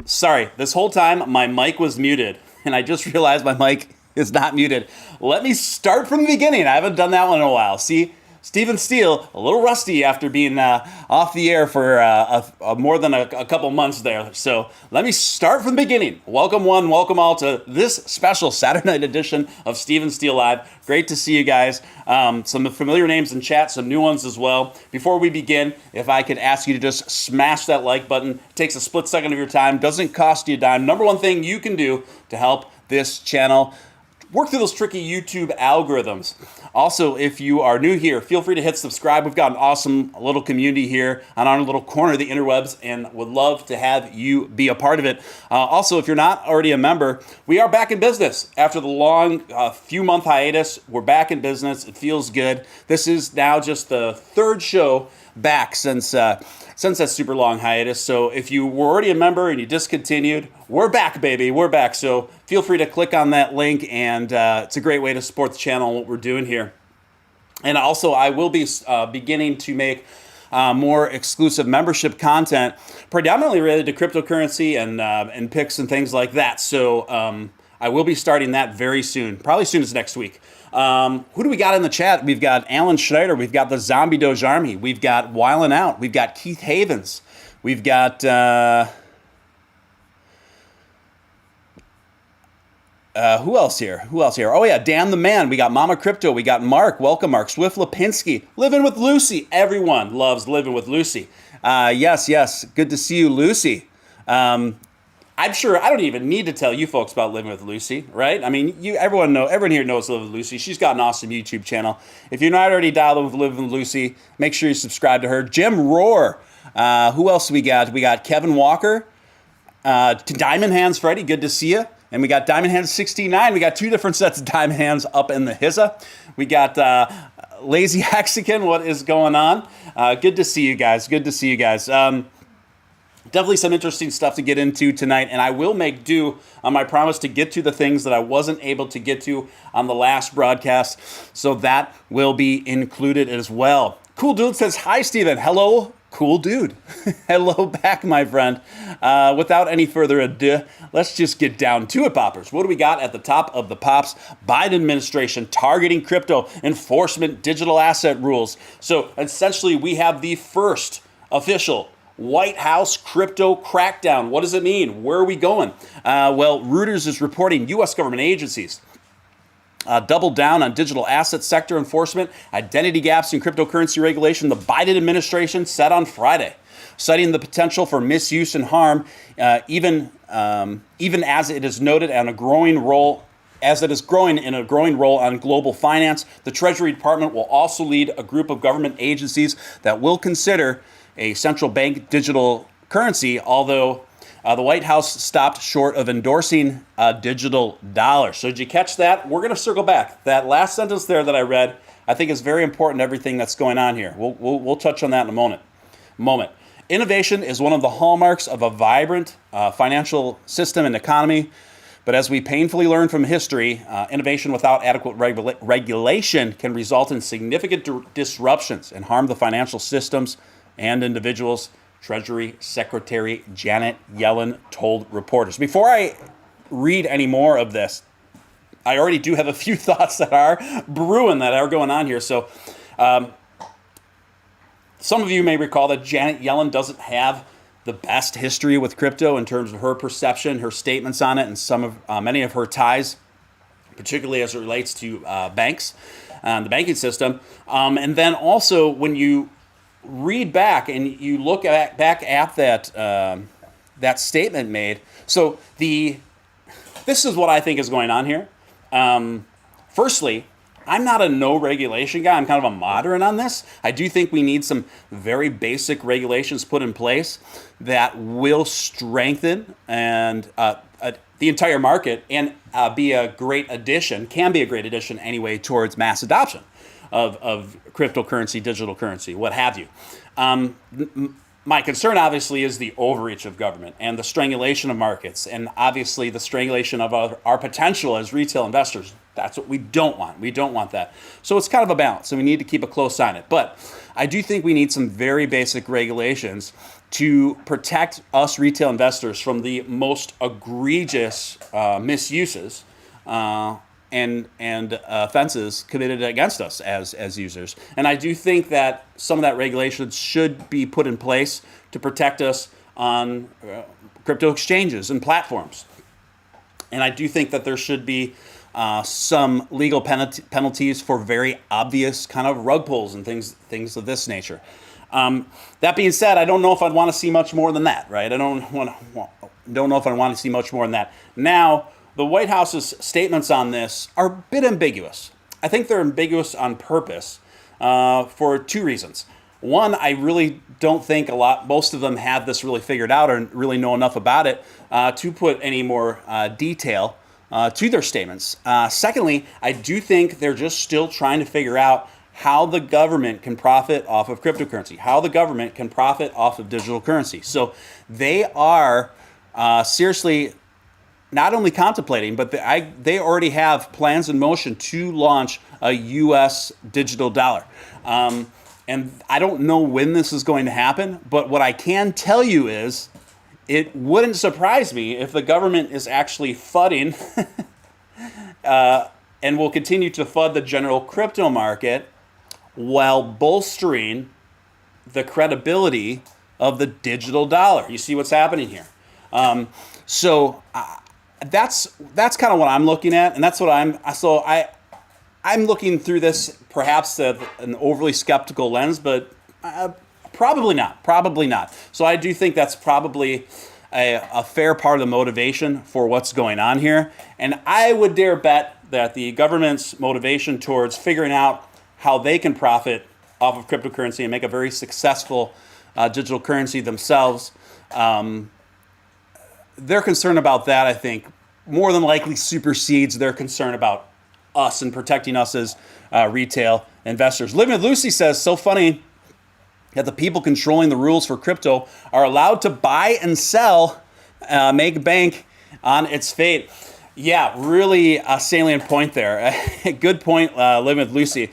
Sorry, this whole time my mic was muted, and I just realized my mic is not muted. Let me start from the beginning. I haven't done that one in a while. See, Stephen Steele, a little rusty after being off the air for more than a couple months there. So let me start from the beginning. Welcome one, welcome all to this special Saturday night edition of Stephen Steele Live. Great to see you guys. Some familiar names in chat, some new ones as well. Before we begin, if I could ask you to just smash that like button. It takes a split second of your time, doesn't cost you a dime. Number one thing you can do to help this channel work through those tricky YouTube algorithms. Also, if you are new here, feel free to hit subscribe. We've got an awesome little community here on our little corner of the interwebs and would love to have you be a part of it. Also, if you're not already a member, we are back in business. After the long few-month hiatus, we're back in business. It feels good. This is now just the third show back since that super long hiatus. So if you were already a member and you discontinued, we're back, baby. We're back. So feel free to click on that link, and it's a great way to support the channel and what we're doing here. And also, I will be beginning to make more exclusive membership content, predominantly related to cryptocurrency and picks and things like that. So I will be starting that very soon, probably soon as next week. Who do we got in the chat? We've got Alan Schneider. We've got the Zombie Doge Army. We've got Wildin' Out. We've got Keith Havens. We've got who else here? Oh yeah, Dan the Man. We got Mama Crypto. We got Mark. Welcome, Mark. Swift Lipinski. Living with Lucy. Everyone loves living with Lucy. Yes. Good to see you, Lucy. I'm sure I don't even need to tell you folks about Living with Lucy, right? I mean, everyone here knows Living with Lucy. She's got an awesome YouTube channel. If you're not already dialed in with Living with Lucy, make sure you subscribe to her. Jim Rohr. Who else we got? We got Kevin Walker. Diamond Hands Freddy, good to see you. And we got Diamond Hands 69. We got two different sets of Diamond Hands up in the hizza. We got Lazy Hexagon. What is going on? Good to see you guys. Definitely some interesting stuff to get into tonight, and I will make do on my promise to get to the things that I wasn't able to get to on the last broadcast, so that will be included as well. Cool Dude says, hi, Steven. Hello, cool dude. Hello back, my friend. Without any further ado, let's just get down to it, poppers. What do we got at the top of the pops? Biden administration targeting crypto, enforcement digital asset rules. So essentially, we have the first official White House crypto crackdown. What does it mean? Where are we going? Well, Reuters is reporting U.S. government agencies doubled down on digital asset sector enforcement, identity gaps in cryptocurrency regulation. The Biden administration said on Friday, citing the potential for misuse and harm, even as it is noted on a growing role. As it is growing in a growing role on global finance, the Treasury Department will also lead a group of government agencies that will consider a central bank digital currency, although the White House stopped short of endorsing a digital dollar. So did you catch that? We're going to circle back. That last sentence there that I read, I think is very important to everything that's going on here. We'll touch on that in a moment. Innovation is one of the hallmarks of a vibrant financial system and economy. But as we painfully learn from history, innovation without adequate regulation can result in significant disruptions and harm the financial systems and individuals, Treasury Secretary Janet Yellen told reporters. Before I read any more of this, I already do have a few thoughts that are brewing, that are going on here. So some of you may recall that Janet Yellen doesn't have the best history with crypto in terms of her perception, her statements on it, and many of her ties, particularly as it relates to banks and the banking system. And then also when you read back and you look back at that statement made. So this is what I think is going on here. Firstly, I'm not a no regulation guy. I'm kind of a moderate on this. I do think we need some very basic regulations put in place that will strengthen and the entire market and can be a great addition anyway towards mass adoption of cryptocurrency, digital currency, what have you. My concern, obviously, is the overreach of government and the strangulation of markets, and obviously the strangulation of our potential as retail investors. That's what we don't want. We don't want that. So it's kind of a balance, and we need to keep a close eye on it. But I do think we need some very basic regulations to protect us retail investors from the most egregious misuses and offenses committed against us as users. And I do think that some of that regulation should be put in place to protect us on crypto exchanges and platforms. And I do think that there should be some legal penalties for very obvious kind of rug pulls and things of this nature. That being said, I don't know if I'd want to see much more than that, right? I don't know if I want to see much more than that. Now, the White House's statements on this are a bit ambiguous. I think they're ambiguous on purpose for two reasons. One, I really don't think most of them have this really figured out or really know enough about it to put any more detail to their statements. Secondly, I do think they're just still trying to figure out how the government can profit off of cryptocurrency, how the government can profit off of digital currency. So they are seriously not only contemplating, but they already have plans in motion to launch a U.S. digital dollar. And I don't know when this is going to happen, but what I can tell you is it wouldn't surprise me if the government is actually fudding and will continue to FUD the general crypto market while bolstering the credibility of the digital dollar. You see what's happening here. So that's kind of what I'm looking at, and that's what I'm looking through this perhaps an overly skeptical lens, but probably not. So I do think that's probably a fair part of the motivation for what's going on here, and I would dare bet that the government's motivation towards figuring out how they can profit off of cryptocurrency and make a very successful digital currency themselves, their concern about that, I think, more than likely supersedes their concern about us and protecting us as retail investors. Living with Lucy says, so funny that the people controlling the rules for crypto are allowed to buy and sell, make bank on its fate. Yeah, really a salient point there. Good point, Living with Lucy.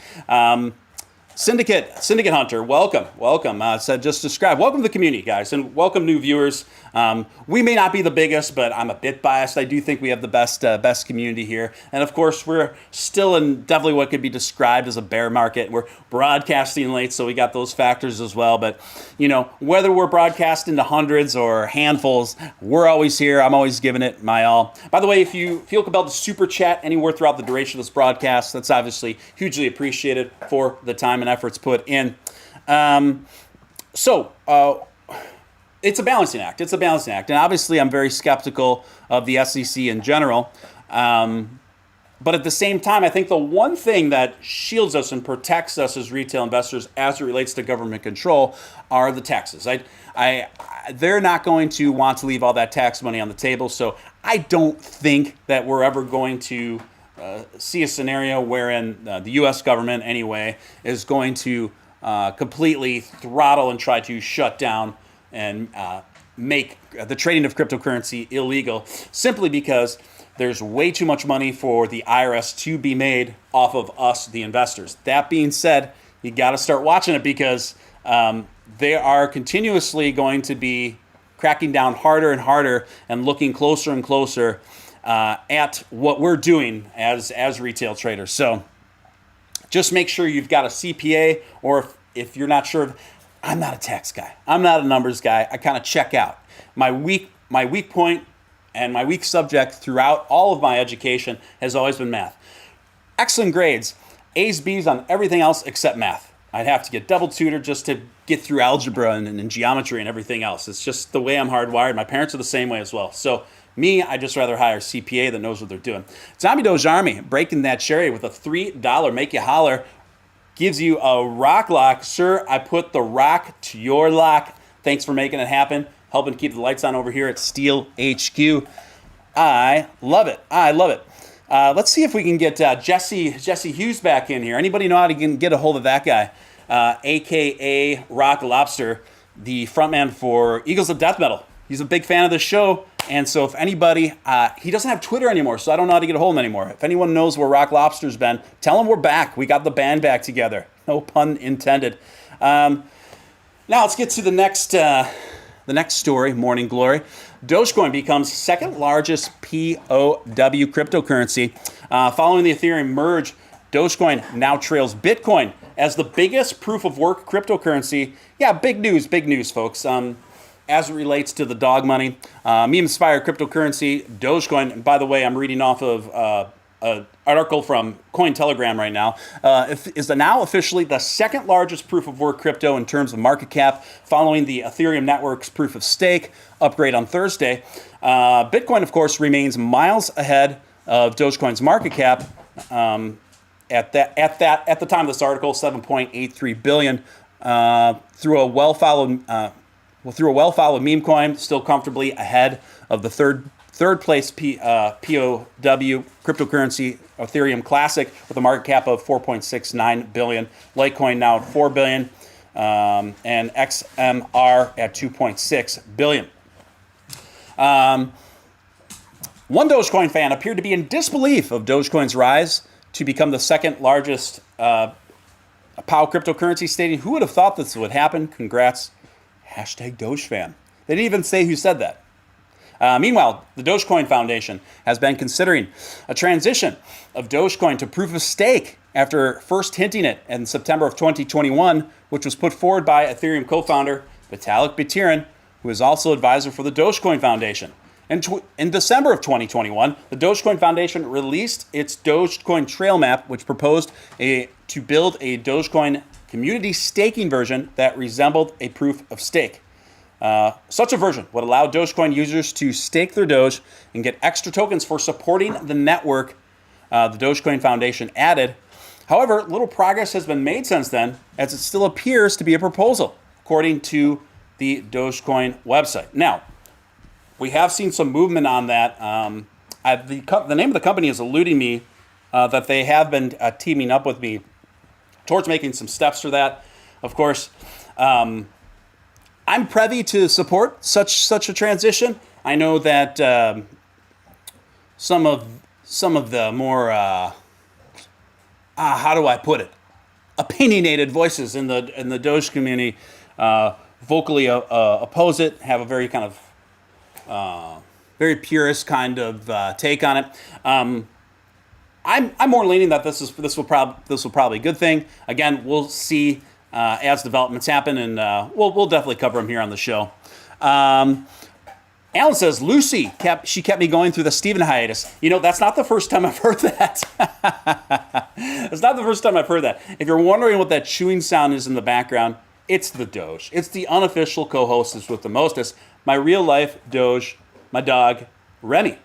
Syndicate Hunter, welcome. Said just describe. Welcome to the community, guys, and welcome new viewers. We may not be the biggest, but I'm a bit biased. I do think we have the best community here, and of course, we're still in definitely what could be described as a bear market. We're broadcasting late, so we got those factors as well. But whether we're broadcasting to hundreds or handfuls, we're always here. I'm always giving it my all. By the way, if you feel compelled to super chat anywhere throughout the duration of this broadcast, that's obviously hugely appreciated for the time and efforts put in. It's a balancing act. And obviously, I'm very skeptical of the SEC in general. But at the same time, I think the one thing that shields us and protects us as retail investors as it relates to government control are the taxes. They're not going to want to leave all that tax money on the table. So I don't think that we're ever going to see a scenario wherein the U.S. government, anyway, is going to completely throttle and try to shut down and make the trading of cryptocurrency illegal, simply because there's way too much money for the IRS to be made off of us, the investors. That being said, you got to start watching it, because they are continuously going to be cracking down harder and harder and looking closer and closer at what we're doing as retail traders. So just make sure you've got a CPA, or if you're not sure, I'm not a tax guy. I'm not a numbers guy. I kind of check out. My weak point and my weak subject throughout all of my education has always been math. Excellent grades, A's, B's on everything else except math. I'd have to get double tutored just to get through algebra and geometry and everything else. It's just the way I'm hardwired. My parents are the same way as well. So me, I'd just rather hire a CPA that knows what they're doing. Zombie Doge Army breaking that cherry with a $3 make you holler. Gives you a rock lock. Sir, I put the rock to your lock. Thanks for making it happen. Helping keep the lights on over here at Steele HQ. I love it. Let's see if we can get Jesse Hughes back in here. Anybody know how to get a hold of that guy? AKA Rock Lobster. the frontman for Eagles of Death Metal. He's a big fan of the show, and so if anybody, he doesn't have Twitter anymore, so I don't know how to get a hold of him anymore. If anyone knows where Rock Lobster's been, tell him we're back. We got the band back together. No pun intended. Now let's get to the next story, Morning Glory. Dogecoin becomes second largest POW cryptocurrency. Following the Ethereum merge, Dogecoin now trails Bitcoin as the biggest proof-of-work cryptocurrency. Yeah, big news, folks. As it relates to the dog money, meme-inspired cryptocurrency, Dogecoin. And by the way, I'm reading off of an article from Cointelegram right now, is now officially the second largest proof-of-work crypto in terms of market cap, following the Ethereum network's proof-of-stake upgrade on Thursday. Bitcoin, of course, remains miles ahead of Dogecoin's market cap. At the time of this article, 7.83 billion. Through a well-followed meme coin, still comfortably ahead of the third place POW cryptocurrency, Ethereum Classic, with a market cap of 4.69 billion. Litecoin now at 4 billion, and XMR at 2.6 billion. One Dogecoin fan appeared to be in disbelief of Dogecoin's rise to become the second largest POW cryptocurrency, stating, "Who would have thought this would happen? Congrats, #DogeFan." They didn't even say who said that. Meanwhile, the Dogecoin Foundation has been considering a transition of Dogecoin to proof of stake after first hinting it in September of 2021, which was put forward by Ethereum co-founder Vitalik Buterin, who is also advisor for the Dogecoin Foundation. In December of 2021, the Dogecoin Foundation released its Dogecoin Trail Map, which proposed to build a Dogecoin community staking version that resembled a proof of stake. Such a version would allow Dogecoin users to stake their Doge and get extra tokens for supporting the network the Dogecoin Foundation added. However, little progress has been made since then, as it still appears to be a proposal, according to the Dogecoin website. Now, we have seen some movement on that. The name of the company is eluding me, that they have been teaming up with me towards making some steps for that. Of course, I'm privy to support such a transition. I know that some of the more how do I put it, opinionated voices in the Doge community vocally oppose it, have a very kind of very purist kind of take on it. I'm more leaning that this will probably be a good thing. Again, we'll see as developments happen, and we'll definitely cover them here on the show. Alan says, Lucy kept me going through the Steven hiatus. You know, that's not the first time I've heard that. It's not the first time I've heard that. If you're wondering what that chewing sound is in the background, it's the Doge. It's the unofficial co-hostess with the mostest. My real life Doge, my dog, Remy.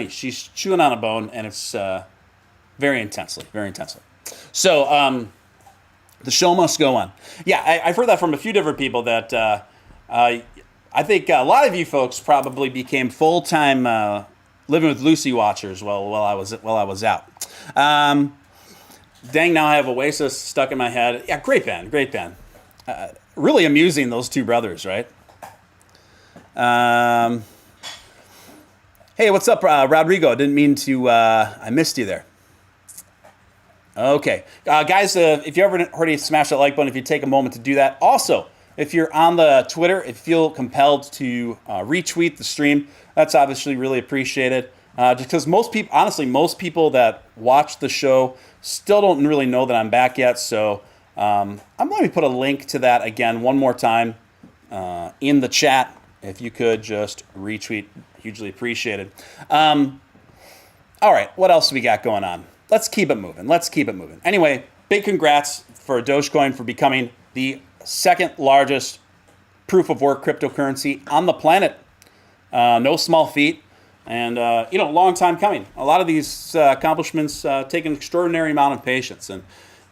She's chewing on a bone, and it's very intensely. So the show must go on. Yeah, I've heard that from a few different people that I think a lot of you folks probably became full-time Living with Lucy watchers while I was out. Dang, now I have Oasis stuck in my head. Yeah, great band. Really amusing, those two brothers, right? Hey, what's up, Rodrigo? Didn't mean to, I missed you there. Okay. Guys, if you ever already smash that like button, if you take a moment to do that. Also, if you're on the Twitter, if you feel compelled to retweet the stream, that's obviously really appreciated. Just because most people that watch the show still don't really know that I'm back yet. So I'm going to put a link to that again one more time in the chat. If you could just retweet, hugely appreciated. All right, what else do we got going on? Let's keep it moving. Anyway, big congrats for Dogecoin for becoming the second largest proof of work cryptocurrency on the planet. No small feat, and long time coming. A lot of these accomplishments take an extraordinary amount of patience, and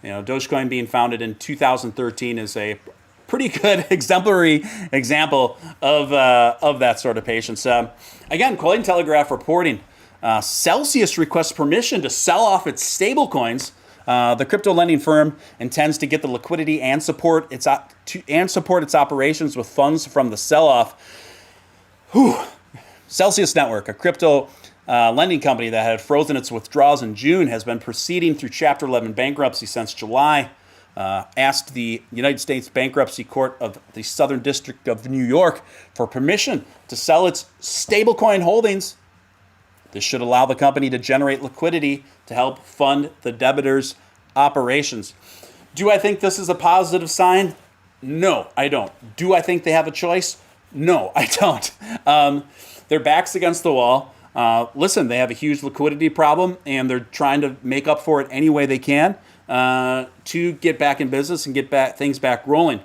Dogecoin being founded in 2013 is a pretty good exemplary example of that sort of patience. Again, Cointelegraph reporting Celsius requests permission to sell off its stablecoins The crypto lending firm intends to get the liquidity and support its operations with funds from the sell-off. Celsius Network, a crypto lending company that had frozen its withdrawals in June, has been proceeding through Chapter 11 bankruptcy since July. Asked the United States Bankruptcy Court of the Southern District of New York for permission to sell its stablecoin holdings. This should allow the company to generate liquidity to help fund the debitors' operations. Do I think this is a positive sign? No, I don't. Do I think they have a choice? No, I don't. Their back's against the wall. Listen, they have a huge liquidity problem, and they're trying to make up for it any way they can to get back in business and get things back rolling.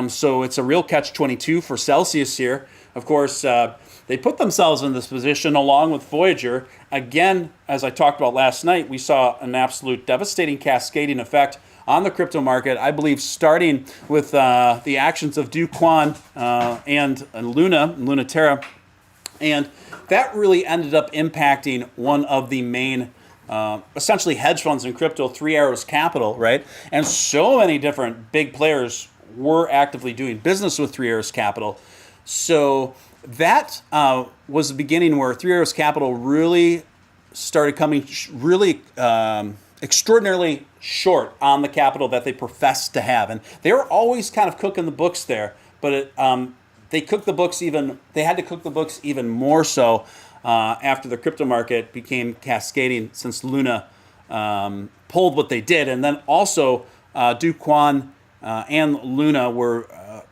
So it's a real catch-22 for Celsius here. Of course, they put themselves in this position along with Voyager. Again, as I talked about last night, we saw an absolute devastating cascading effect on the crypto market, I believe starting with the actions of Dogecoin and Luna Terra. And that really ended up impacting one of the main essentially hedge funds in crypto, Three Arrows Capital, right? And so many different big players were actively doing business with Three Arrows Capital. So that was the beginning where Three Arrows Capital really started coming really extraordinarily short on the capital that they professed to have. And they were always kind of cooking the books there, but they had to cook the books even more so after the crypto market became cascading since Luna pulled what they did. And then also Dogecoin and Luna were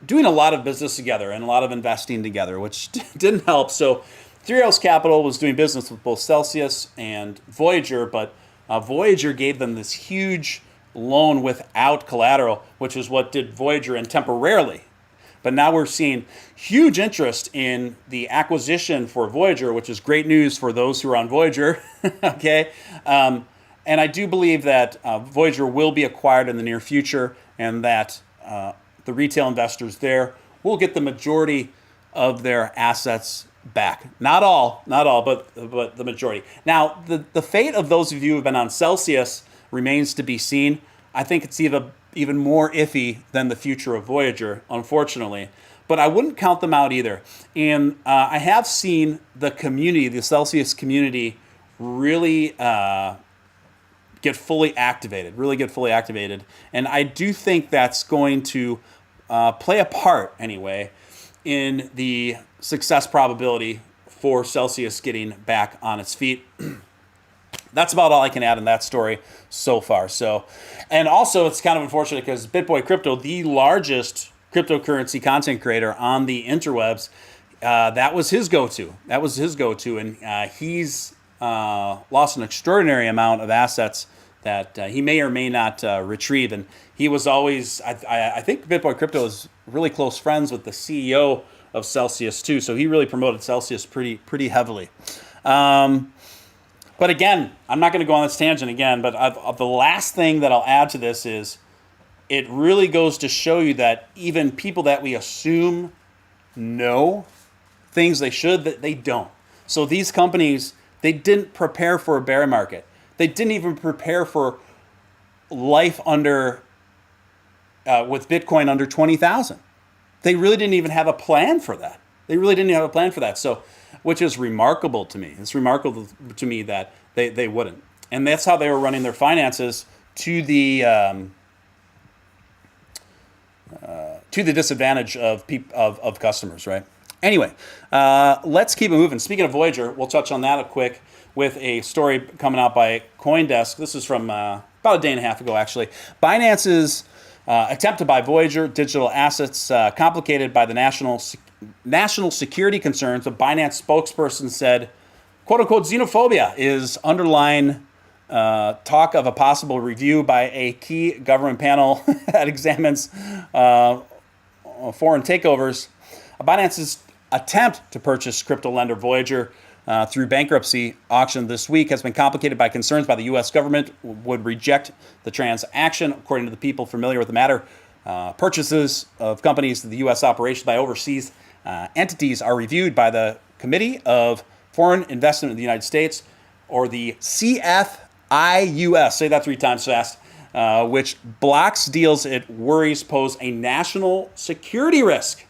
doing a lot of business together and a lot of investing together, which didn't help. So Three Arrows Capital was doing business with both Celsius and Voyager, but Voyager gave them this huge loan without collateral, which is what did Voyager in temporarily. But now we're seeing huge interest in the acquisition for Voyager, which is great news for those who are on Voyager. Okay, and I do believe that Voyager will be acquired in the near future, and that the retail investors there will get the majority of their assets back. Not all, but the majority. Now, the fate of those of you who have been on Celsius remains to be seen. I think it's even more iffy than the future of Voyager, unfortunately. But I wouldn't count them out either. And I have seen the community, the Celsius community, really get fully activated. And I do think that's going to play a part, anyway, in the success probability for Celsius getting back on its feet. That's about all I can add in that story so far. So, and also it's kind of unfortunate because BitBoy Crypto, the largest cryptocurrency content creator on the interwebs, that was his go-to. And he's lost an extraordinary amount of assets that he may or may not retrieve. And he was always, I think BitBoy Crypto is really close friends with the CEO of Celsius too. So he really promoted Celsius pretty heavily. But again, I'm not going to go on this tangent again, but the last thing that I'll add to this is it really goes to show you that even people that we assume know things they should, that they don't. So these companies, they didn't prepare for a bear market. They didn't even prepare for life under, with Bitcoin under 20,000. They really didn't even have a plan for that. So, which is remarkable to me. It's remarkable to me that they wouldn't. And that's how they were running their finances to the disadvantage of customers, right? Anyway, let's keep it moving. Speaking of Voyager, we'll touch on that quick with a story coming out by CoinDesk. This is from about a day and a half ago, actually. Binance's attempt to buy Voyager digital assets complicated by the national security concerns. A Binance spokesperson said, quote unquote, xenophobia is underlying talk of a possible review by a key government panel that examines foreign takeovers. Binance's attempt to purchase crypto lender Voyager through bankruptcy auction this week has been complicated by concerns by the U.S. government would reject the transaction. According to the people familiar with the matter, purchases of companies to the U.S. operations by overseas entities are reviewed by the Committee of Foreign Investment in the United States, or the CFTC. IUS, say that 3 times fast, which blocks deals it worries pose a national security risk.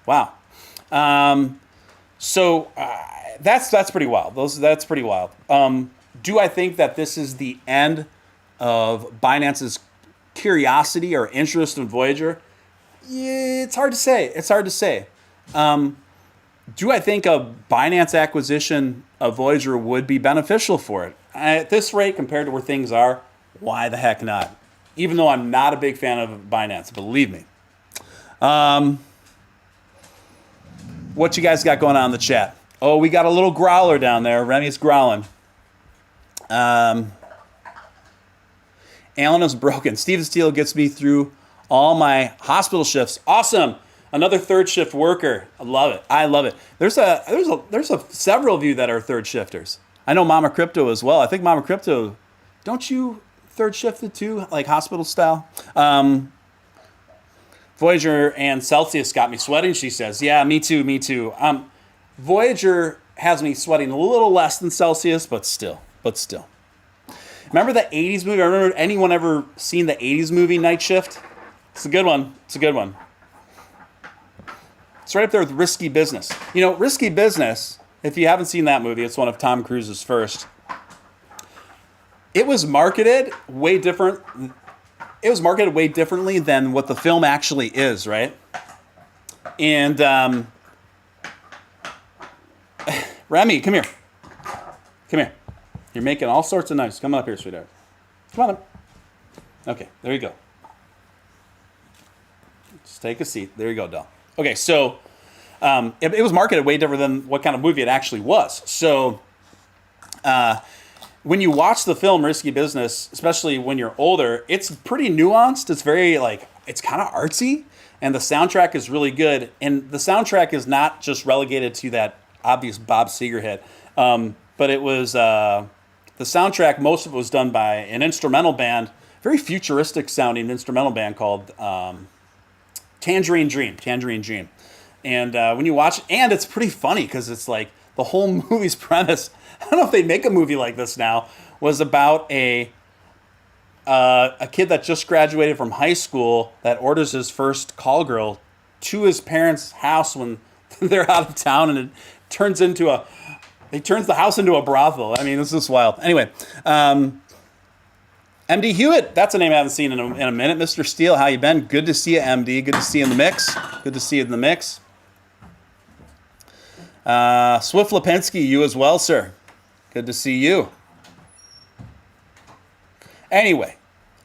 Wow. So that's pretty wild. That's pretty wild. Do I think that this is the end of Binance's curiosity or interest in Voyager? Yeah, it's hard to say. It's hard to say. Do I think a Binance acquisition of Voyager would be beneficial for it? At this rate, compared to where things are, why the heck not? Even though I'm not a big fan of Binance, believe me. What you guys got going on in the chat? Oh, we got a little growler down there. Remy's growling. Alan is broken. Steven Steele gets me through all my hospital shifts. Awesome. Another third shift worker. I love it. I love it. There's several of you that are third shifters. I know Mama Crypto as well. I think Mama Crypto, don't you third shifted too, like hospital style? Voyager and Celsius got me sweating, she says. Yeah, me too. Voyager has me sweating a little less than Celsius, but still. Remember the 80s movie? I remember anyone ever seen the 80s movie Night Shift? It's a good one. It's right up there with Risky Business. You know, Risky Business, if you haven't seen that movie, it's one of Tom Cruise's first. It was marketed way differently than what the film actually is, right? And Remy, come here. You're making all sorts of noise. Come on up here, sweetheart. Come on up. Okay, there you go. Just take a seat. There you go, doll. Okay, so it was marketed way different than what kind of movie it actually was. So when you watch the film Risky Business, especially when you're older, it's pretty nuanced. It's very it's kind of artsy, and the soundtrack is really good. And the soundtrack is not just relegated to that obvious Bob Seger hit, but it was the soundtrack. Most of it was done by an instrumental band, very futuristic sounding instrumental band called Tangerine Dream. And when you watch it, and it's pretty funny because it's like the whole movie's premise, I don't know if they'd make a movie like this now, was about a kid that just graduated from high school that orders his first call girl to his parents' house when they're out of town, and it turns the house into a brothel. I mean, this is wild. Anyway, MD Hewitt, that's a name I haven't seen in a minute. Mr. Steele, how you been? Good to see you, MD. Good to see you in the mix. Swift Lipinski, you as well, sir. Good to see you. Anyway,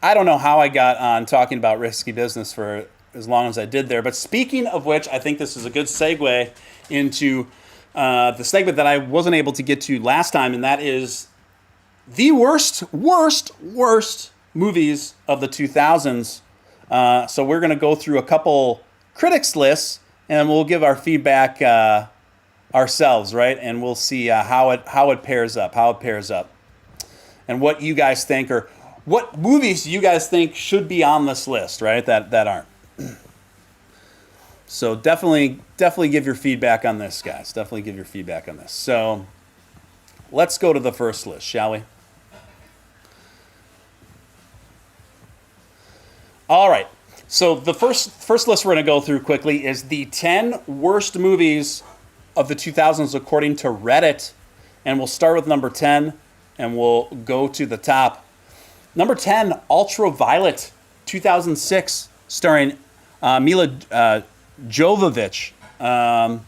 I don't know how I got on talking about Risky Business for as long as I did there, but speaking of which, I think this is a good segue into the segment that I wasn't able to get to last time, and that is the worst movies of the 2000s. So we're going to go through a couple critics lists, and we'll give our feedback ourselves, right? And we'll see how it pairs up, and what you guys think, or what movies you guys think should be on this list, right? That aren't. So definitely give your feedback on this, guys. So let's go to the first list, shall we? All right. So the first list we're going to go through quickly is the 10 worst movies of the 2000s according to Reddit. And we'll start with number 10, and we'll go to the top. Number 10, Ultraviolet, 2006, starring Mila Jovovich. And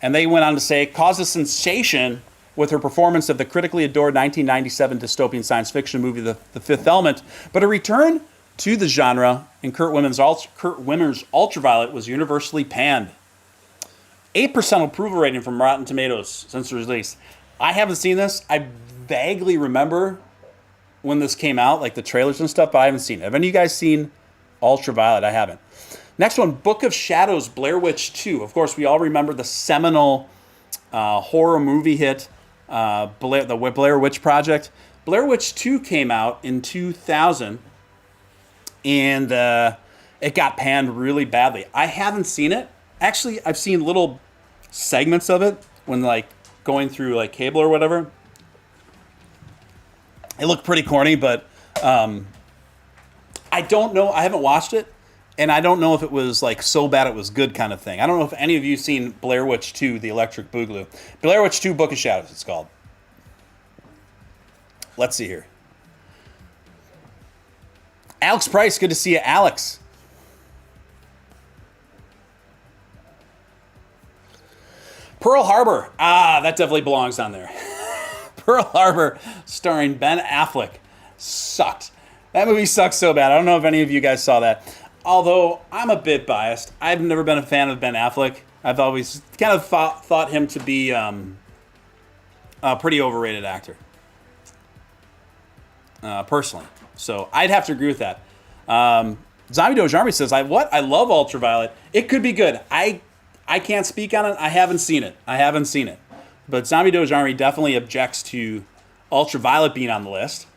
they went on to say, caused a sensation with her performance of the critically adored 1997 dystopian science fiction movie, The Fifth Element. But a return to the genre in Kurt Wimmer's Ultraviolet was universally panned. 8% approval rating from Rotten Tomatoes since release. I haven't seen this. I vaguely remember when this came out, like the trailers and stuff, but I haven't seen it. Have any of you guys seen Ultraviolet? I haven't. Next one, Book of Shadows, Blair Witch 2. Of course, we all remember the seminal horror movie hit, the Blair Witch Project. Blair Witch 2 came out in 2000, and it got panned really badly. I haven't seen it. Actually, I've seen little segments of it when going through cable or whatever. It looked pretty corny, but I don't know. I haven't watched it, and I don't know if it was like so bad it was good kind of thing. I don't know if any of you seen Blair Witch 2, The Electric Boogaloo. Blair Witch 2, Book of Shadows, it's called. Let's see here. Alex Price, good to see you, Alex. Pearl Harbor. Ah, that definitely belongs on there. Pearl Harbor, starring Ben Affleck. Sucked. That movie sucks so bad. I don't know if any of you guys saw that. Although, I'm a bit biased. I've never been a fan of Ben Affleck. I've always kind of thought him to be a pretty overrated actor. Personally. So, I'd have to agree with that. Zombie Doge Army says, I love Ultraviolet. It could be good. I can't speak on it. I haven't seen it. But Zombie Doge Army definitely objects to Ultraviolet being on the list.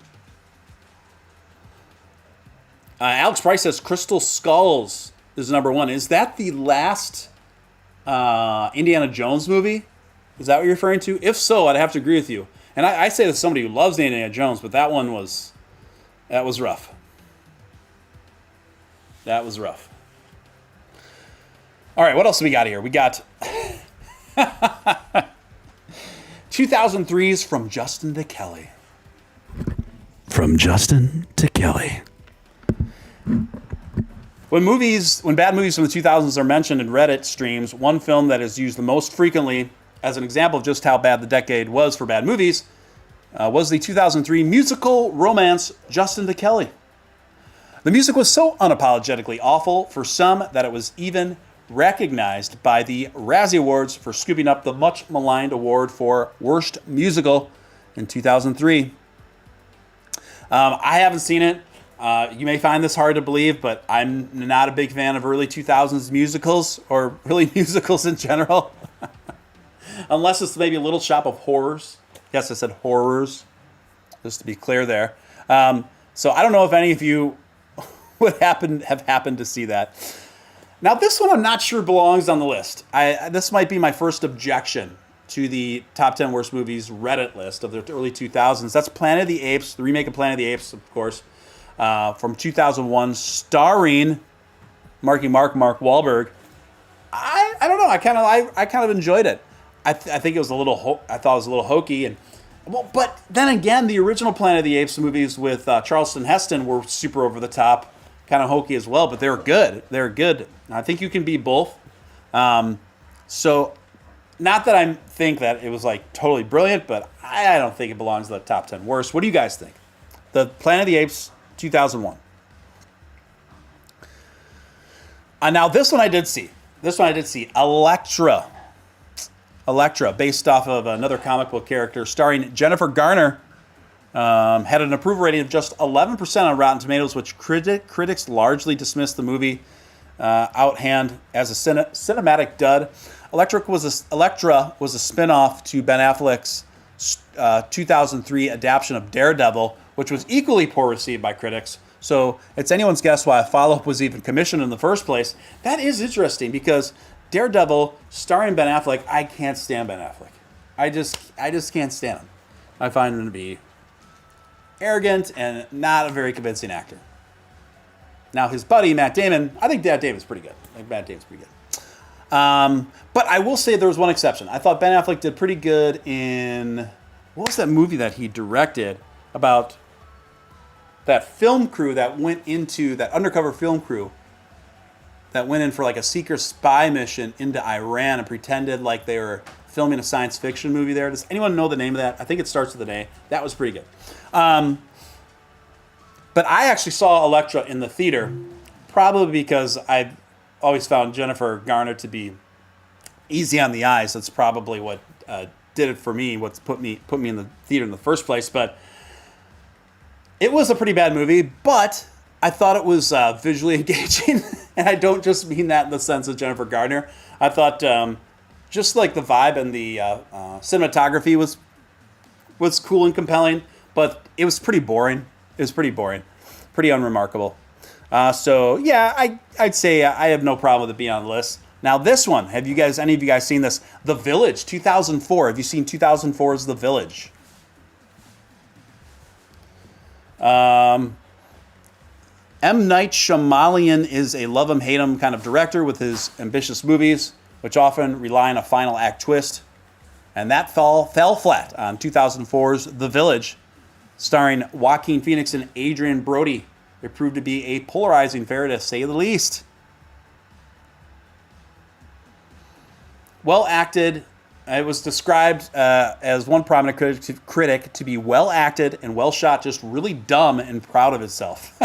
Alex Price says Crystal Skulls is number 1. Is that the last Indiana Jones movie? Is that what you're referring to? If so, I'd have to agree with you. And I say this as somebody who loves Indiana Jones, but that was rough. That was rough. All right, what else do we got here? We got 2003's From Justin to Kelly. From Justin to Kelly. When bad movies from the 2000s are mentioned in Reddit streams, one film that is used the most frequently as an example of just how bad the decade was for bad movies was the 2003 musical romance Justin to Kelly. The music was so unapologetically awful for some that it was even recognized by the Razzie Awards for scooping up the much maligned award for Worst Musical in 2003. I haven't seen it. You may find this hard to believe, but I'm not a big fan of early 2000s musicals, or really musicals in general. Unless it's maybe a Little Shop of Horrors. Yes, I said horrors, just to be clear there. So I don't know if any of you would have happened to see that. Now, this one I'm not sure belongs on the list. This might be my first objection to the top 10 worst movies Reddit list of the early 2000s. That's Planet of the Apes, the remake of Planet of the Apes, of course, from 2001, starring Mark Wahlberg. I don't know. I kind of enjoyed it. I think it was I thought it was a little hokey, and but then again, the original Planet of the Apes movies with Charleston Heston were super over the top, kind of hokey as well. But they were good. They're good. I think you can be both. So, not that I think that it was like totally brilliant, but I don't think it belongs to the top 10 worst. What do you guys think? The Planet of the Apes 2001. Now this one I did see. Elektra, based off of another comic book character, starring Jennifer Garner, had an approval rating of just 11% on Rotten Tomatoes, which critics largely dismissed the movie outhand as a cinematic dud. Elektra was a spin-off to Ben Affleck's 2003 adaptation of Daredevil, which was equally poor received by critics. So it's anyone's guess why a follow-up was even commissioned in the first place. That is interesting because Daredevil, starring Ben Affleck, I can't stand Ben Affleck. I just can't stand him. I find him to be arrogant and not a very convincing actor. Now his buddy Matt Damon, I think Matt Damon's pretty good. But I will say there was one exception. I thought Ben Affleck did pretty good in, what was that movie that he directed about that film crew that went into, that undercover film crew that went in for like a secret spy mission into Iran and pretended like they were filming a science fiction movie there. Does anyone know the name of that? I think it starts with an A. That was pretty good. But I actually saw Elektra in the theater, probably because I've always found Jennifer Garner to be easy on the eyes. That's probably what did it for me, what's put me in the theater in the first place. But it was a pretty bad movie, but I thought it was visually engaging. And I don't just mean that in the sense of Jennifer Garner. I thought just like the vibe and the cinematography was cool and compelling, but it was pretty boring. Pretty unremarkable. So yeah, I'd say I have no problem with it being on the list. Now this one, any of you guys seen this? The Village, 2004. Have you seen 2004's The Village? M. Night Shyamalan is a love 'em, hate 'em kind of director with his ambitious movies, which often rely on a final act twist. And that fell flat on 2004's The Village, starring Joaquin Phoenix and Adrian Brody. It proved to be a polarizing affair, to say the least. Well acted. It was described as one prominent critic to be well acted and well shot, just really dumb and proud of itself.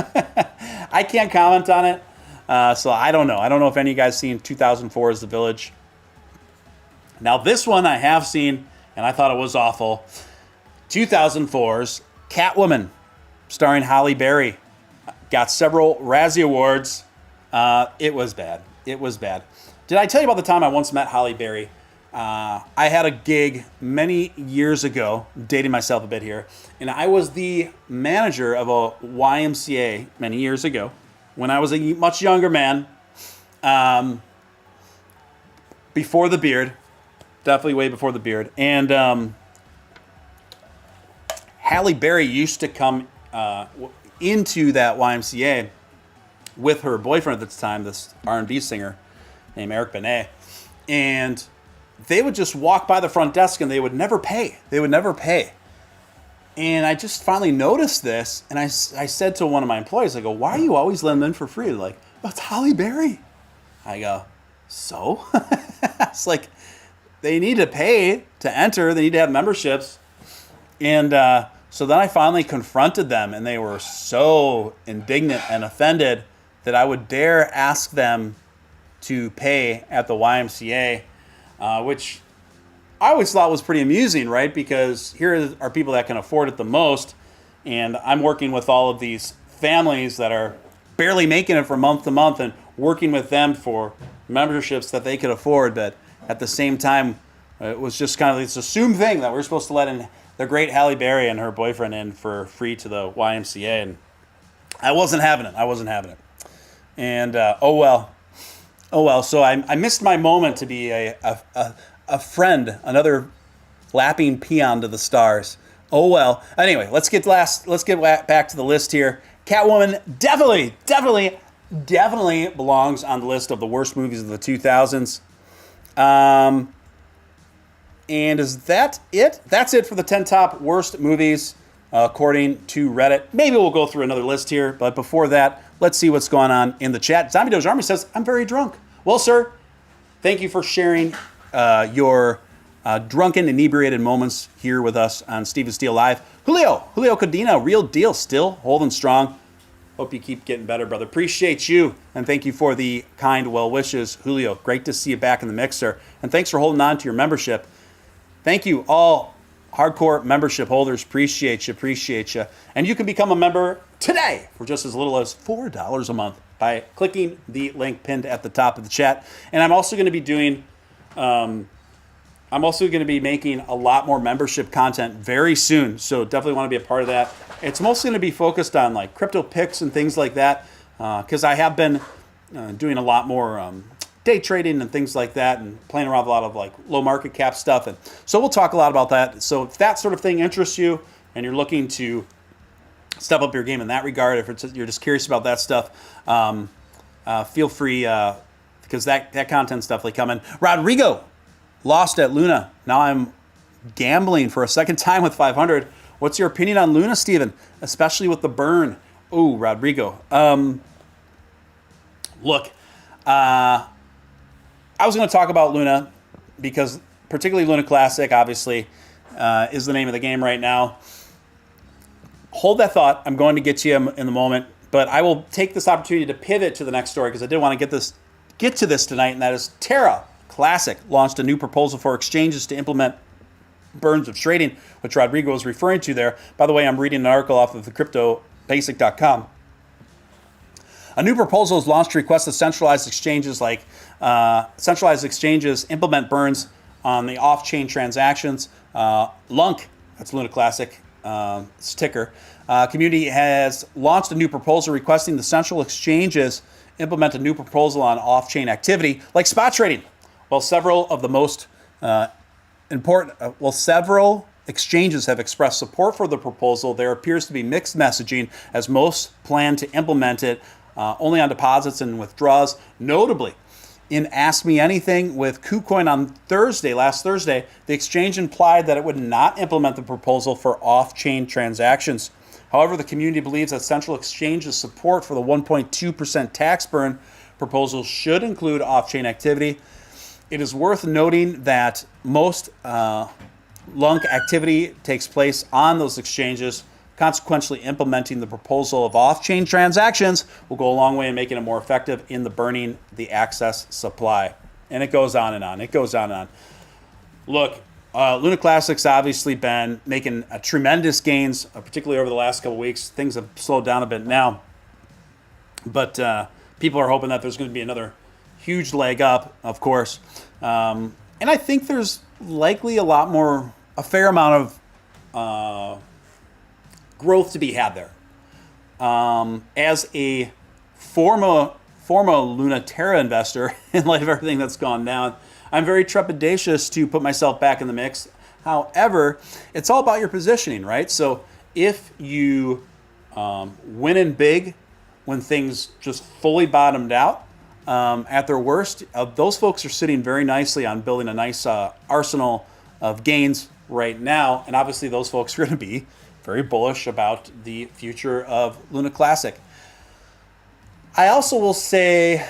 I can't comment on it, so I don't know. I don't know if any of you guys seen 2004's The Village. Now this one I have seen, and I thought it was awful. 2004's Catwoman, starring Halle Berry. Got several Razzie Awards. It was bad. It was bad. Did I tell you about the time I once met Halle Berry? I had a gig many years ago, dating myself a bit here, and I was the manager of a YMCA many years ago when I was a much younger man, before the beard, definitely way before the beard. And Halle Berry used to come into that YMCA with her boyfriend at the time, this R&B singer named Eric Benet, and they would just walk by the front desk and they would never pay. They would never pay. And I just finally noticed this, and I said to one of my employees, I go, why are you always letting them in for free? They're like, oh, it's Halle Berry. I go, so? It's like, they need to pay to enter. They need to have memberships. And so then I finally confronted them, and they were so indignant and offended that I would dare ask them to pay at the YMCA, which I always thought was pretty amusing, right? Because here are people that can afford it the most, and I'm working with all of these families that are barely making it from month to month and working with them for memberships that they could afford. But at the same time, it was just kind of this assumed thing that we're supposed to let in the great Halle Berry and her boyfriend in for free to the YMCA, and I wasn't having it. I wasn't having it. And oh well. So I missed my moment to be a friend, another lapping peon to the stars. Oh well. Anyway, let's get back to the list here. Catwoman definitely belongs on the list of the worst movies of the 2000s. And is that it? That's it for the 10 top worst movies, according to Reddit. Maybe we'll go through another list here, but before that, let's see what's going on in the chat. Zombie Doge Army says, I'm very drunk. Well, sir, thank you for sharing your drunken, inebriated moments here with us on Steve and Steele Live. Julio Codina, real deal, still holding strong. Hope you keep getting better, brother. Appreciate you, and thank you for the kind well wishes, Julio. Great to see you back in the mixer, and thanks for holding on to your membership. Thank you, all hardcore membership holders. Appreciate you. And you can become a member today for just as little as $4 a month by clicking the link pinned at the top of the chat. And I'm also going to be doing, making a lot more membership content very soon. So definitely want to be a part of that. It's mostly going to be focused on like crypto picks and things like that, because I have been doing a lot more day trading and things like that, and playing around with a lot of like low market cap stuff. And so we'll talk a lot about that. So if that sort of thing interests you and you're looking to step up your game in that regard, if you're just curious about that stuff, feel free, because that content's definitely coming. Rodrigo lost at Luna. Now I'm gambling for a second time with 500. What's your opinion on Luna, Steven? Especially with the burn. Ooh, Rodrigo. Look, I was going to talk about Luna because particularly Luna Classic, obviously, is the name of the game right now. Hold that thought. I'm going to get to you in the moment, but I will take this opportunity to pivot to the next story because I did want to get to this tonight, and that is Terra Classic launched a new proposal for exchanges to implement burns of trading, which Rodrigo was referring to there. By the way, I'm reading an article off of the CryptoBasic.com. A new proposal is launched to request that centralized exchanges implement burns on the off-chain transactions. Lunk, that's Luna Classic, ticker. Community has launched a new proposal requesting the central exchanges implement a new proposal on off-chain activity like spot trading. While several exchanges have expressed support for the proposal, there appears to be mixed messaging, as most plan to implement it only on deposits and withdrawals. Notably, in Ask Me Anything with KuCoin on last Thursday, the exchange implied that it would not implement the proposal for off-chain transactions. However, the community believes that Central Exchange's support for the 1.2% tax burn proposal should include off-chain activity. It is worth noting that most LUNC activity takes place on those exchanges. Consequently, implementing the proposal of off-chain transactions will go a long way in making it more effective in the burning the excess supply. And it goes on and on. It goes on and on. Look, Luna Classic's obviously been making tremendous gains, particularly over the last couple of weeks. Things have slowed down a bit now. But people are hoping that there's going to be another huge leg up, of course. And I think there's likely a fair amount of growth to be had there. As a former Luna Terra investor, in light of everything that's gone down, I'm very trepidatious to put myself back in the mix. However, it's all about your positioning, right? So if you win in big when things just fully bottomed out at their worst, those folks are sitting very nicely on building a nice arsenal of gains right now. And obviously those folks are going to be very bullish about the future of Luna Classic. I also will say,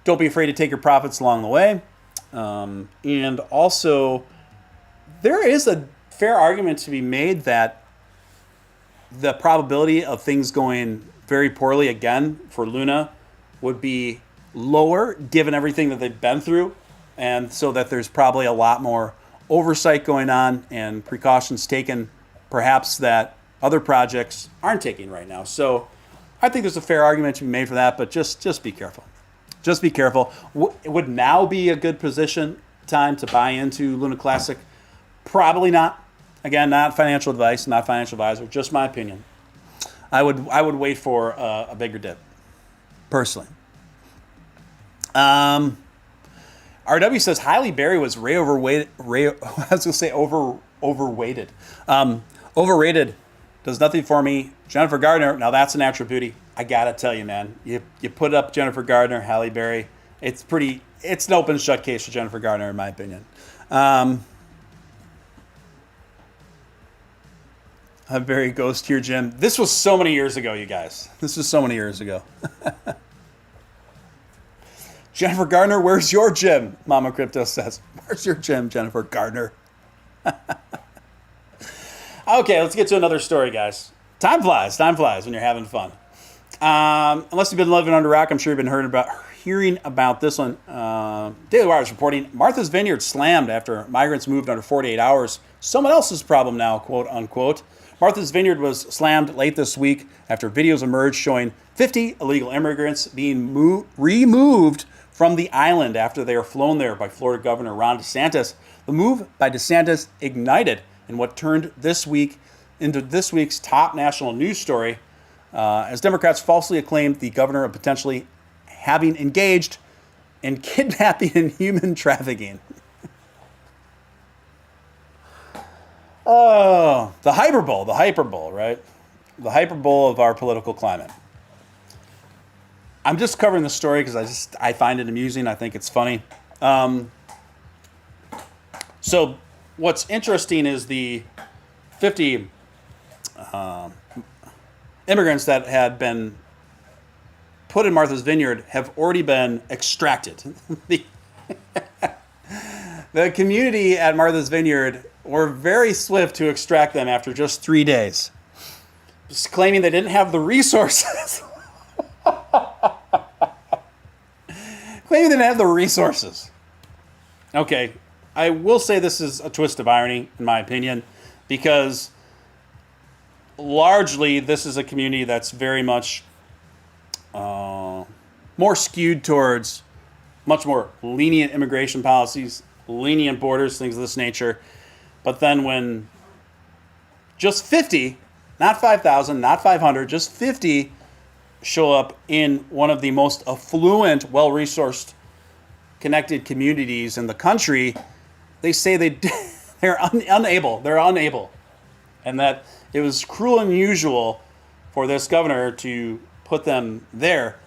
don't be afraid to take your profits along the way. And also, there is a fair argument to be made that the probability of things going very poorly again for Luna would be lower given everything that they've been through. And so that there's probably a lot more oversight going on and precautions taken perhaps that other projects aren't taking right now. So I think there's a fair argument to be made for that, but just be careful. Just be careful. It would now be a good time to buy into Luna Classic? Probably not. Again, not financial advice, not financial advisor, just my opinion. I would wait for a bigger dip, personally. RW says Halle Berry was overweighted. Overweighted. Overrated. Does nothing for me. Jennifer Gardner. Now that's an actual beauty. I gotta tell you, man. You put up Jennifer Gardner, Halle Berry. It's an open shut case for Jennifer Gardner, in my opinion. A very ghost here, Jim. This was so many years ago, you guys. This was so many years ago. Jennifer Gardner, where's your gym? Mama Crypto says. Where's your gym, Jennifer Gardner? Okay, let's get to another story, guys. Time flies when you're having fun. Unless you've been living under a rock, I'm sure you've been hearing about this one. Daily Wire is reporting Martha's Vineyard slammed after migrants moved under 48 hours. Someone else's problem now, quote unquote. Martha's Vineyard was slammed late this week after videos emerged showing 50 illegal immigrants being removed from the island after they were flown there by Florida Governor Ron DeSantis. The move by DeSantis ignited in what turned this week into this week's top national news story, as Democrats falsely acclaimed the governor of potentially having engaged in kidnapping and human trafficking. Oh, the hyperbole, right? The hyperbole of our political climate. I'm just covering the story because I find it amusing. I think it's funny. So what's interesting is the 50 immigrants that had been put in Martha's Vineyard have already been extracted. The community at Martha's Vineyard were very swift to extract them after just 3 days, just claiming they didn't have the resources. Claiming they didn't have the resources. Okay, I will say this is a twist of irony, in my opinion, because largely this is a community that's very much more skewed towards much more lenient immigration policies, lenient borders, things of this nature. But then when just 50, not 5,000, not 500, just 50 show up in one of the most affluent, well-resourced, connected communities in the country, they say they They're unable. And that it was cruel and unusual for this governor to put them there.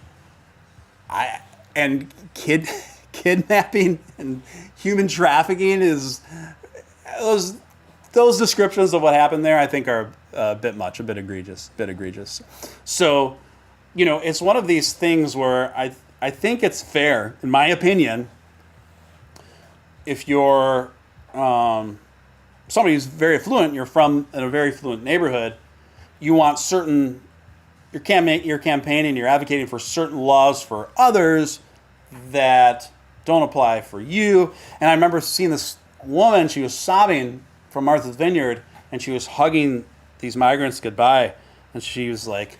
Kidnapping and human trafficking is those descriptions of what happened there, I think, are a bit much, a bit egregious. So, it's one of these things where I think it's fair, in my opinion, if you're somebody who's very affluent, you're from in a very affluent neighborhood, you want you're campaigning, you're advocating for certain laws for others that don't apply for you. And I remember seeing this woman, she was sobbing from Martha's Vineyard, and she was hugging these migrants goodbye. And she was like,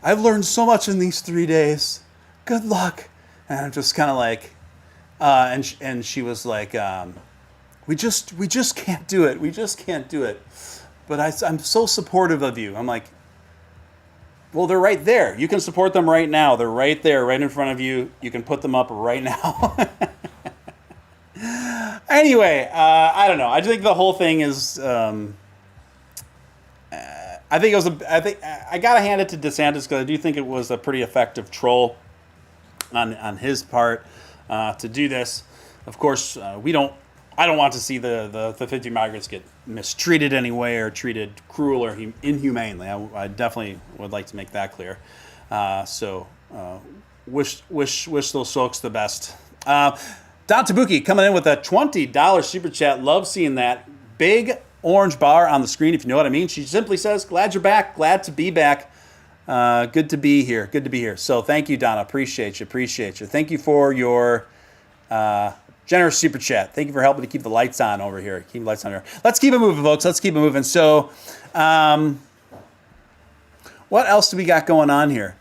I've learned so much in these 3 days. Good luck. And I'm just kind of like, and she was like, we just can't do it. We just can't do it. But I'm so supportive of you. I'm like, well, they're right there. You can support them right now. They're right there, right in front of you. You can put them up right now. Anyway, I don't know. I think the whole thing is. I think I gotta hand it to DeSantis, because I do think it was a pretty effective troll on his part to do this. Of course, I don't want to see the 50 migrants get mistreated anyway or treated cruel or inhumanely. I definitely would like to make that clear. So wish those folks the best. Don Tabuki coming in with a $20 super chat. Love seeing that big orange bar on the screen, if you know what I mean. She simply says, glad you're back. Glad to be back. Good to be here. Good to be here. So thank you, Donna. Appreciate you. Thank you for your generous super chat. Thank you for helping to keep the lights on over here. Keep the lights on here. Let's keep it moving, folks. Let's keep it moving. So what else do we got going on here?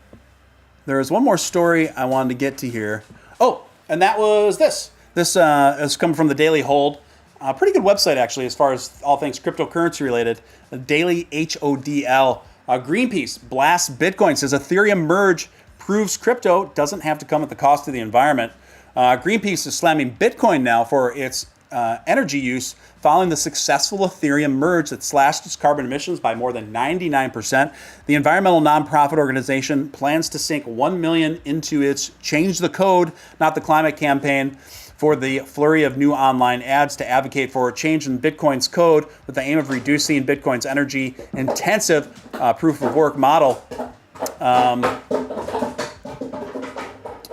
There is one more story I wanted to get to here. Oh, and that was this. This is coming from the Daily Hold. A pretty good website, actually, as far as all things cryptocurrency related. The Daily HODL. Greenpeace blasts Bitcoin, says Ethereum merge proves crypto doesn't have to come at the cost of the environment. Greenpeace is slamming Bitcoin now for its energy use following the successful Ethereum merge that slashed its carbon emissions by more than 99%. The environmental nonprofit organization plans to sink $1 million into its Change the Code, Not the Climate campaign, for the flurry of new online ads to advocate for a change in Bitcoin's code with the aim of reducing Bitcoin's energy-intensive proof-of-work model.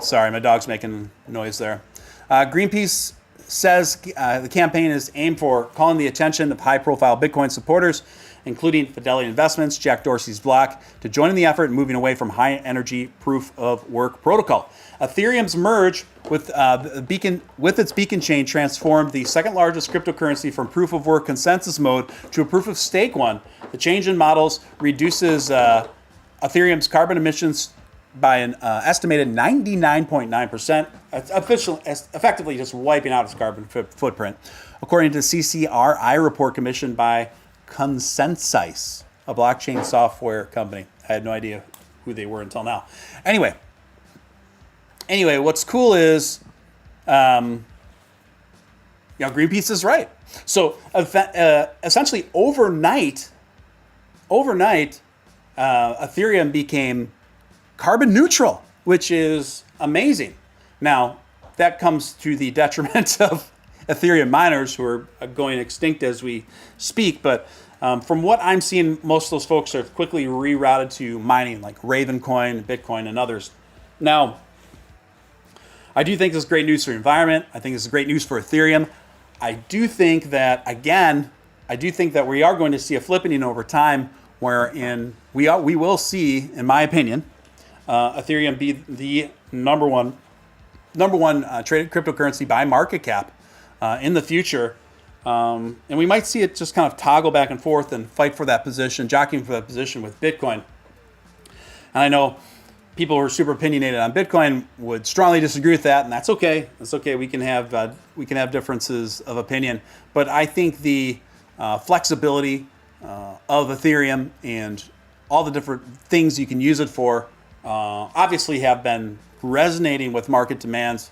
Sorry, my dog's making noise there. Greenpeace says the campaign is aimed for calling the attention of high-profile Bitcoin supporters, including Fidelity Investments, Jack Dorsey's block, to join in the effort in moving away from high-energy proof-of-work protocol. Ethereum's merge with its beacon chain transformed the second largest cryptocurrency from proof-of-work consensus mode to a proof-of-stake one. The change in models reduces Ethereum's carbon emissions by an estimated 99.9%, effectively just wiping out its carbon footprint, according to the CCRI report commissioned by Consensus, a blockchain software company. I had no idea who they were until now. Anyway, what's cool is, Greenpeace is right. So essentially, overnight, Ethereum became carbon neutral, which is amazing. Now, that comes to the detriment of Ethereum miners who are going extinct as we speak. But from what I'm seeing, most of those folks are quickly rerouted to mining, like Ravencoin, Bitcoin, and others. Now, I do think this is great news for the environment. I think this is great news for Ethereum. I do think that we are going to see a flipping over time, wherein we will see, in my opinion, Ethereum be the number one traded cryptocurrency by market cap in the future. And we might see it just kind of toggle back and forth and fight for that position, jockeying for that position with Bitcoin. And I know people who are super opinionated on Bitcoin would strongly disagree with that, and that's okay. That's okay. We can have differences of opinion, but I think the flexibility of Ethereum and all the different things you can use it for obviously have been resonating with market demands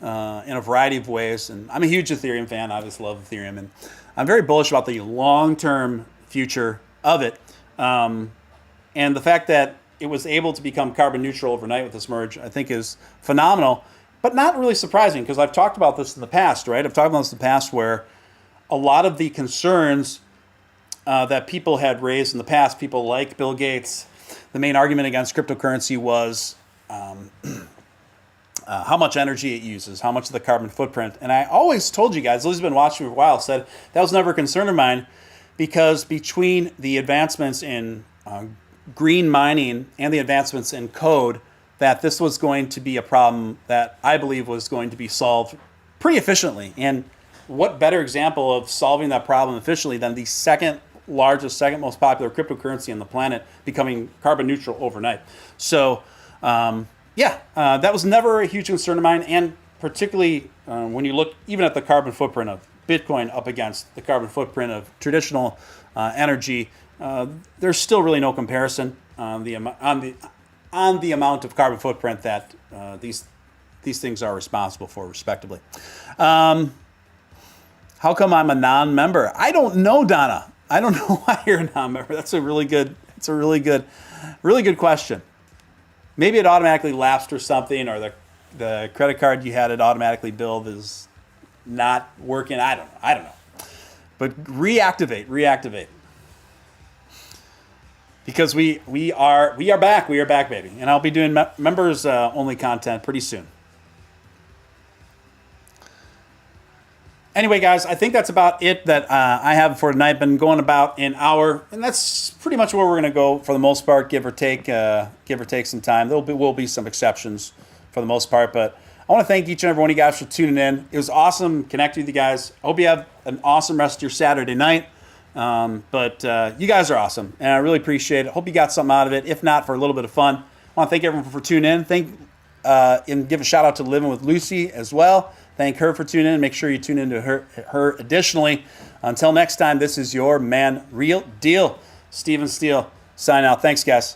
in a variety of ways. And I'm a huge Ethereum fan. I just love Ethereum. And I'm very bullish about the long-term future of it. And the fact that it was able to become carbon neutral overnight with this merge, I think is phenomenal, but not really surprising, because I've talked about this in the past, right? I've talked about this in the past where a lot of the concerns that people had raised in the past, people like Bill Gates, the main argument against cryptocurrency was how much energy it uses, how much of the carbon footprint. And I always told you guys, those who've been watching for a while, said that was never a concern of mine, because between the advancements in green mining and the advancements in code, that this was going to be a problem that I believe was going to be solved pretty efficiently. And what better example of solving that problem efficiently than the second largest, second most popular cryptocurrency on the planet becoming carbon neutral overnight? So that was never a huge concern of mine. And particularly when you look even at the carbon footprint of Bitcoin up against the carbon footprint of traditional energy, there's still really no comparison on the amount of carbon footprint that these things are responsible for, respectively. How come I'm a non-member? I don't know, Donna. I don't know why you're a non-member. That's a really good question. Maybe it automatically lapsed or something, or the credit card you had it automatically billed is not working. I don't know. But reactivate. Because we are back, baby. And I'll be doing members only content pretty soon. Anyway, guys, I think that's about it that I have for tonight. Been going about an hour, and that's pretty much where we're going to go for the most part, give or take some time. There will be some exceptions for the most part, but I want to thank each and every one of you guys for tuning in. It was awesome connecting with you guys. I hope you have an awesome rest of your Saturday night. But you guys are awesome, and I really appreciate it. Hope you got something out of it, if not for a little bit of fun. I want to thank everyone for tuning in. And give a shout out to Living with Lucy as well. Thank her for tuning in. Make sure you tune in to her additionally. Until next time, this is your man, Real Deal, Steven Steele, sign out. Thanks, guys.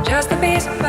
Just the peace.